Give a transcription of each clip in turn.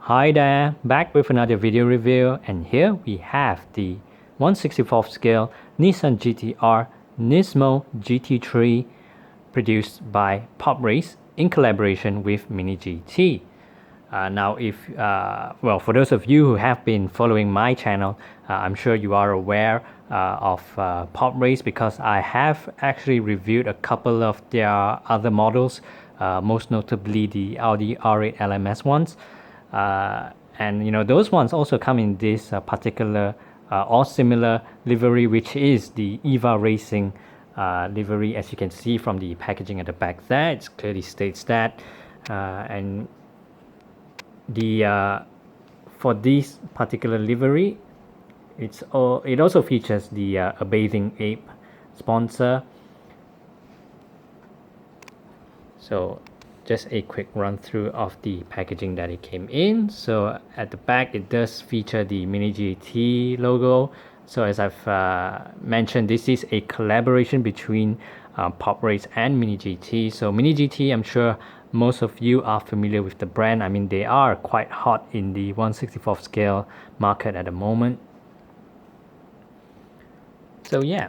Hi there, back with another video review, and here we have the 1/64th scale Nissan GTR Nismo GT3 produced by Pop Race in collaboration with Mini GT. Now, for those of you who have been following my channel, I'm sure you are aware of Pop Race because I have actually reviewed a couple of their other models, most notably the Audi R8 LMS ones. And those ones also come in this particular or similar livery, which is the EVA Racing livery. As you can see from the packaging at the back there, it clearly states that. And the for this particular livery, it also features the a bathing ape sponsor. So just a quick run through of the packaging that it came in. So at the back it does feature the Mini GT logo. So as I've mentioned, this is a collaboration between Pop Race and Mini GT. So Mini GT, I'm sure most of you are familiar with the brand. I mean, they are quite hot in the 1/64th scale market at the moment. So yeah,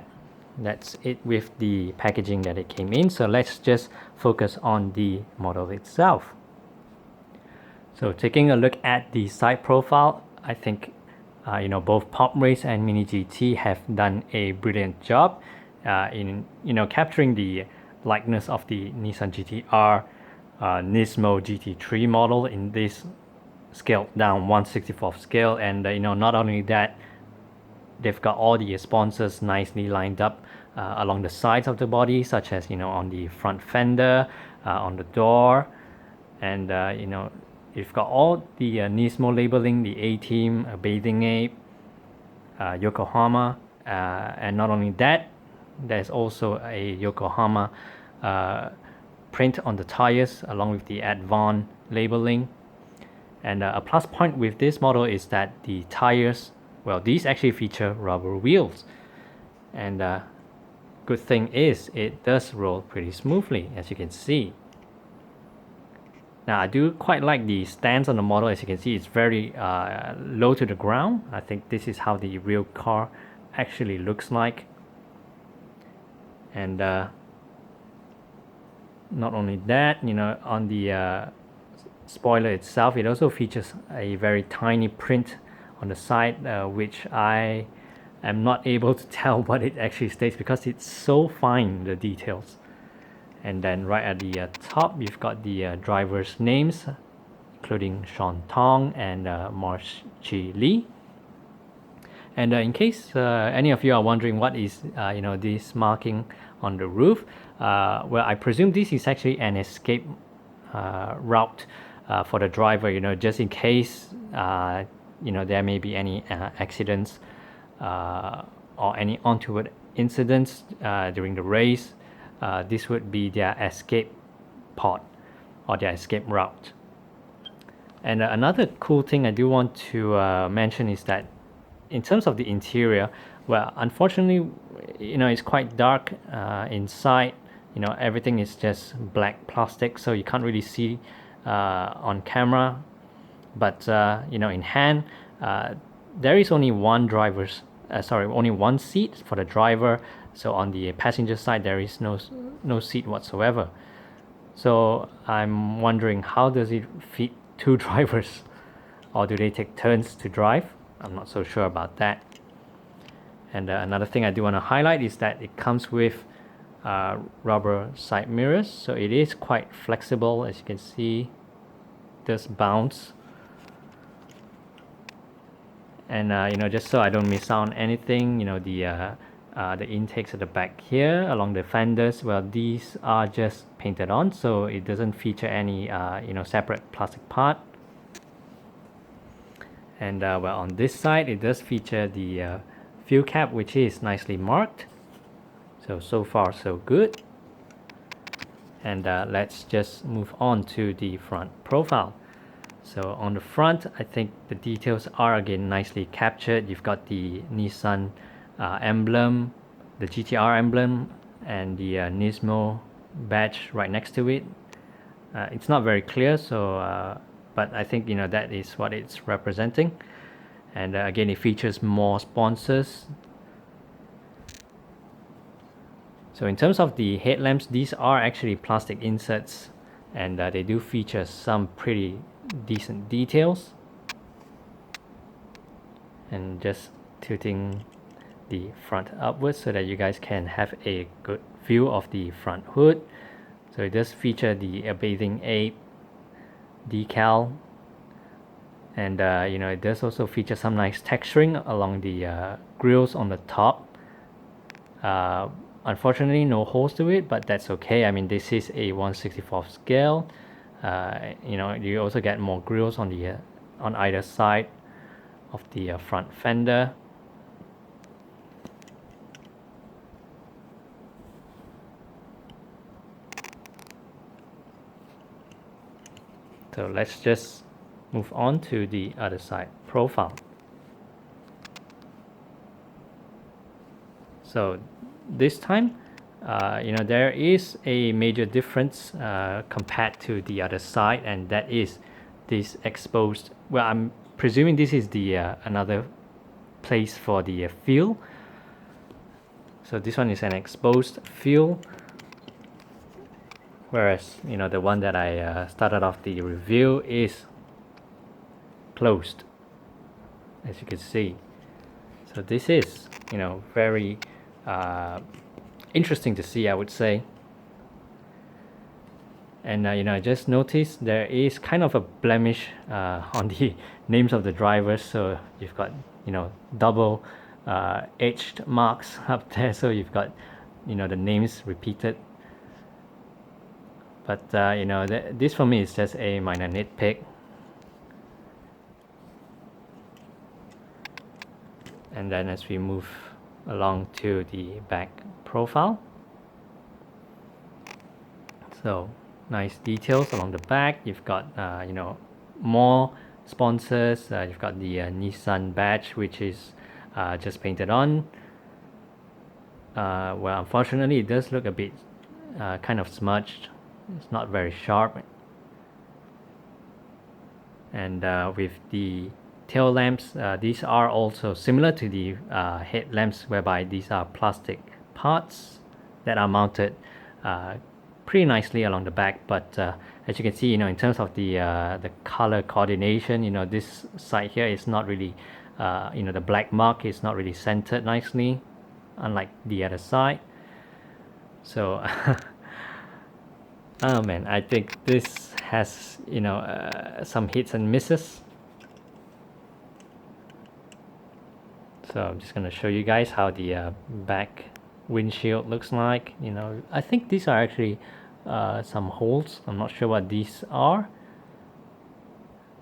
that's it with the packaging that it came in. So let's just focus on the model itself. So taking a look at the side profile, I think both Pop Race and Mini GT have done a brilliant job in capturing the likeness of the Nissan GTR Nismo GT3 model in this scaled down 1/64th scale. And not only that, they've got all the sponsors nicely lined up along the sides of the body, such as on the front fender, on the door, and you've got all the Nismo labeling, the A-Team, Bathing Ape, Yokohama, and not only that, there's also a Yokohama print on the tires along with the Advan labeling. And a plus point with this model is that the tires, well, these actually feature rubber wheels, and good thing is it does roll pretty smoothly, as you can see. Now I do quite like the stance on the model. As you can see, it's very low to the ground. I think this is how the real car actually looks like. And not only that, on the spoiler itself, it also features a very tiny print on the side, which I am not able to tell what it actually states because it's so fine, the details. And then right at the top, you've got the drivers' names, including Sean Tong and Marsh Chi Lee. And in case any of you are wondering what is this marking on the roof, well, I presume this is actually an escape route for the driver, just in case there may be any accidents or any untoward incidents during the race. This would be their escape pod or their escape route. And another cool thing I do want to mention is that in terms of the interior, well, unfortunately, it's quite dark inside. Everything is just black plastic, so you can't really see on camera. But in hand, there is only only one seat for the driver. So on the passenger side, there is no seat whatsoever. So I'm wondering, how does it fit two drivers, or do they take turns to drive? I'm not so sure about that. And another thing I do want to highlight is that it comes with rubber side mirrors, so it is quite flexible. As you can see, it does bounce. And just so I don't miss out on anything, the intakes at the back here along the fenders, well, these are just painted on, so it doesn't feature any separate plastic part. And well, on this side it does feature the fuel cap, which is nicely marked. So far so good. And let's just move on to the front profile. So on the front, I think the details are again nicely captured. You've got the Nissan emblem, the GTR emblem, and the Nismo badge right next to it. It's not very clear, so but I think that is what it's representing. And again, it features more sponsors. So in terms of the headlamps, these are actually plastic inserts, and they do feature some pretty decent details. And just tilting the front upwards so that you guys can have a good view of the front hood. So it does feature the bathing ape decal, and it does also feature some nice texturing along the grills on the top. Unfortunately, no holes to it, but that's okay. I mean, this is a 1/64 scale. You also get more grills on the on either side of the front fender. So let's just move on to the other side profile. So this time, there is a major difference compared to the other side, and that is this exposed. Well, I'm presuming this is the another place for the fill. So this one is an exposed fill, whereas the one that I started off the review is closed, as you can see. So this is very interesting to see, I would say. And I just noticed there is kind of a blemish on the names of the drivers. So you've got double etched marks up there, so you've got the names repeated. But this for me is just a minor nitpick. And then as we move along to the back profile, so nice details along the back. You've got more sponsors. You've got the Nissan badge, which is just painted on. Well, unfortunately, it does look a bit kind of smudged. It's not very sharp. And with the tail lamps, these are also similar to the headlamps, whereby these are plastic parts that are mounted pretty nicely along the back. But as you can see, in terms of the color coordination, this side here is not really, the black mark is not really centered nicely, unlike the other side. So oh man, I think this has some hits and misses. So I'm just gonna show you guys how the back windshield looks like. I think these are actually some holes. I'm not sure what these are.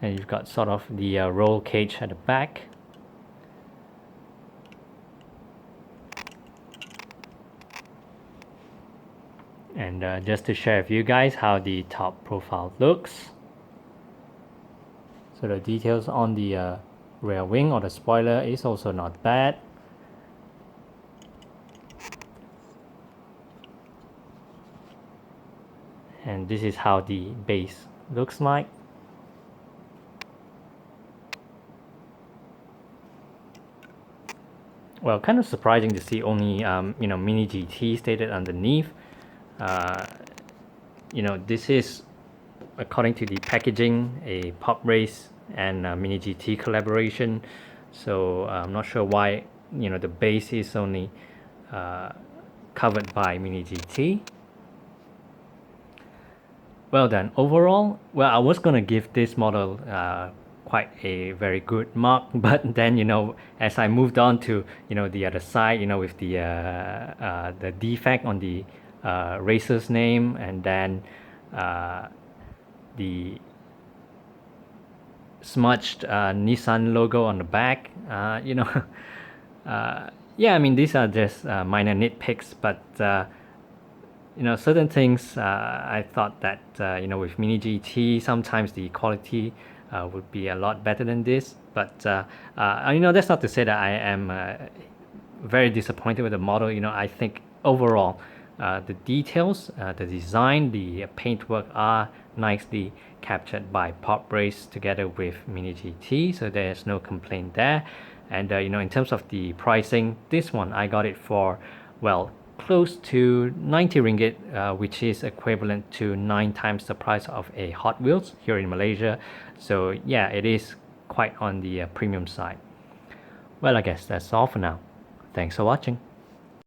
And you've got sort of the roll cage at the back. And just to share with you guys how the top profile looks. So the details on the rear wing or the spoiler is also not bad. And this is how the base looks like. Well, kind of surprising to see only Mini GT stated underneath. This is, according to the packaging, a Pop Race and Mini GT collaboration. So I'm not sure why the base is only covered by Mini GT. Well then, overall, well, I was gonna give this model quite a very good mark, but then as I moved on to the other side, with the defect on the racer's name, and then the smudged Nissan logo on the back, yeah, I mean, these are just minor nitpicks, but certain things I thought that with Mini GT sometimes the quality would be a lot better than this, but that's not to say that I am very disappointed with the model. I think overall the details, the design, the paintwork are nicely captured by Pop Race together with Mini GT, so there's no complaint there. And in terms of the pricing, this one I got it for, well, close to 90 ringgit, which is equivalent to 9 times the price of a Hot Wheels here in Malaysia. So yeah, it is quite on the premium side. Well, I guess that's all for now. Thanks for watching.